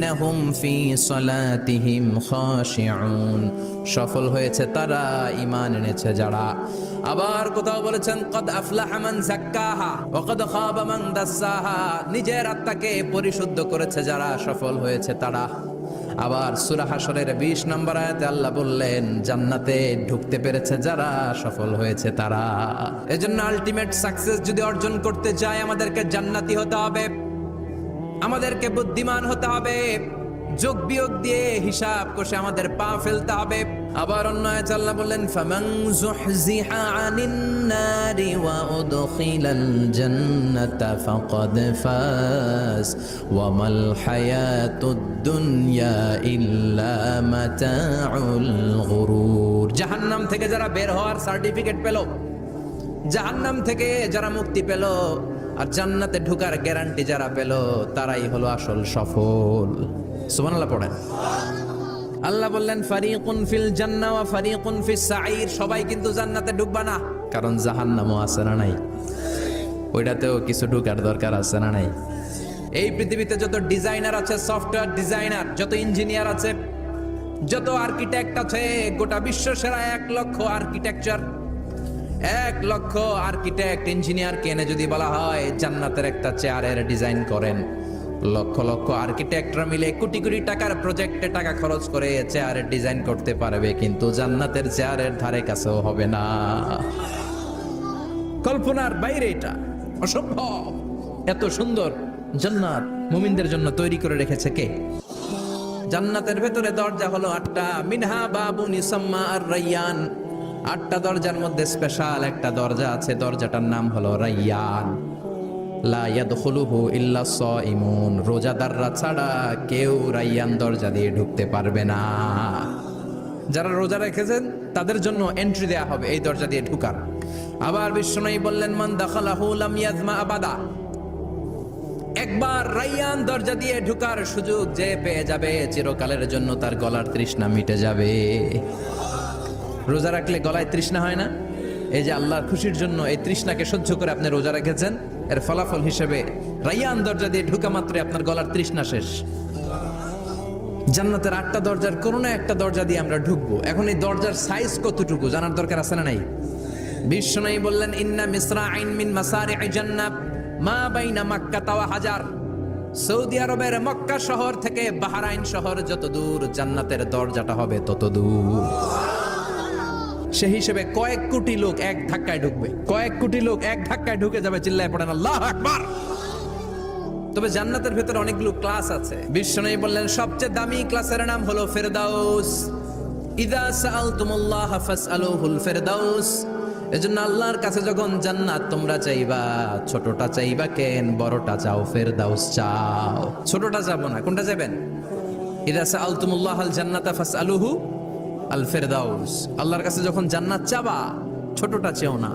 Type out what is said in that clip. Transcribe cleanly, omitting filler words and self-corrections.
আল্লাযীনা হুম ফি সালাতিহিম খাশিউন, সফল হয়েছে তারা, ঈমান এনেছে যারা। আবার কোথাও বলেছেন কদ আফলাহা মান যাক্কাহা ওয়া কদ খাবা মান দাসসাহা, নিজের আত্মাকে পরিশুদ্ধ করেছে যারা, সফল হয়েছে তারা। আবার সূরা হাশরের 20 নম্বর আয়াতে আল্লাহ বললেন জান্নাতে ঢুকতে পেরেছে যারা, সফল হয়েছে তারা। এজন্য আলটিমেট সাকসেস যদি অর্জন করতে চাই আমাদেরকে জান্নাতি হতে হবে, আমাদেরকে বুদ্ধিমান হতে হবে, যোগ বিয়োগ দিয়ে হিসাব কষে আমাদের পা ফেলতে হবে। আবার অন্য আয়াতে আল্লাহ বললেন ফামান যুহজিহা আনিন নারি ওয়া উদখিলাল জান্নাতা ফাকাদ ফাজ ওয়া মাল হায়াতুদ দুনিয়া ইল্লা মাতাউল গুরুর। জাহান্নাম থেকে যারা বের হওয়ার সার্টিফিকেট পেল, জাহান্নাম থেকে যারা মুক্তি পেল, আর জান্নাতে ঢোকার গ্যারান্টি যারা পেল, তারাই হলো আসল সফল। সুবহানাল্লাহ পড়েন। আল্লাহ বললেন ফারিকুন ফিল জান্নাহ ওয়া ফারিকুন ফিস সাঈর, সবাই কিন্তু জান্নাতে ঢুকবা না, কারণ জাহান্নামও আছে না নাই, ওইটাতেও কিছু ঢোকার দরকার আছে না নাই। এই পৃথিবীতে যত ডিজাইনার আছে, সফটওয়্যার ডিজাইনার, যত ইঞ্জিনিয়ার আছে, যত আর্কিটেক্ট আছে, গোটা বিশ্ব সেরা 1 লক্ষ আর্কিটেকচার, 1 লক্ষ আর্কিটেক্ট ইঞ্জিনিয়ার কেনে যদি বলা হয় জান্নাতের একটা চেয়ারের ডিজাইন করেন, লক্ষ লক্ষ আর্কিটেক্টরা মিলে কোটি কোটি টাকার প্রজেক্টে টাকা খরচ করে চেয়ারের ডিজাইন করতে পারবে, কিন্তু জান্নাতের চেয়ারের ধারে কাছেও হবে না। কল্পনার বাইরে, এটা অসম্ভব। এত সুন্দর জান্নাত মুমিনদের জন্য তৈরি করে রেখেছে কে? জান্নাতের ভেতরে দরজা হলো 8টা, মিনহা বাবুন ইউসাম্মা আর-রায়্যান। 8টা দরজার মধ্যে স্পেশাল একটা দরজা আছে, দরজাটার নাম হলো রায়্যান। লা ইয়াদখুলুহু ইল্লা সাইমুন, রোজাদাররা ছাড়া কেউ রায়্যান দরজা দিয়ে ঢুকতে পারবে না। যারা রোজা রেখেছেন তাদের জন্য এন্ট্রি দেয়া হবে এই দরজা দিয়ে ঢুকার। আবার বিশ্বনবী বললেন মান দাখালাহু লাম ইয়াজমা আবাদা, একবার রায়্যান দরজা দিয়ে ঢুকার সুযোগ যে পেয়ে যাবে, চিরকালের জন্য তার গলার তৃষ্ণা মিটে যাবে। রোজা রাখলে গলায় তৃষ্ণা হয় না? এই যে আল্লাহর খুশির জন্য এই তৃষ্ণাকে সহ্য করে আপনি রোজা রেখেছেন, এর ফলাফল হিসেবে রায়্যান দরজা দিয়ে ঢুকা মাত্রই আপনার গলার তৃষ্ণা শেষ। জান্নাতের 8টা দরজার কোনো না একটা দরজা দিয়ে আমরা ঢুকবো। এখন এই দরজার সাইজ কতটুকু জানার দরকার আছে না নাই? বিশ্বনবী বললেন ইন্না মিসরাইন মিন মাসারি'i জান্নাত মা বাইনা মাক্কা ওয়া হাজার, সৌদি আরবের মক্কা শহর থেকে বাহরাইন শহর যত দূর, জান্নাতের দরজাটা হবে তত দূর। সেই হিসেবে কয়েক কোটি লোক এক ধাক্কায় ঢুকবে, কয়েক কোটি লোক এক ধাক্কায় ঢুকে যাবে। চিল্লায় পড়েন আল্লাহু আকবার। তবে জান্নাতের ভেতরে অনেকগুলো ক্লাস আছে। বিশ্বনবী বললেন সবচেয়ে দামি ক্লাসের নাম হলো ফেরদাউস। ইযা সাআলতুমুল্লাহ ফাসআলুহুল ফেরদাউস। এজন্য আল্লাহর কাছে যখন জান্নাত তোমরা চাইবা, ছোটটা চাইবা কেন, বড়টা চাও, ফেরদাউস চাও। ছোটটা চাবো না, কোনটা চাইবেন? ইযা সাআলতুমুল্লাহ আল জান্নাতা ফাসআলুহু আল ফেরদাউস। আল্লাহর কাছে যখন জান্নাত চাবা, ছোটটা চেও না।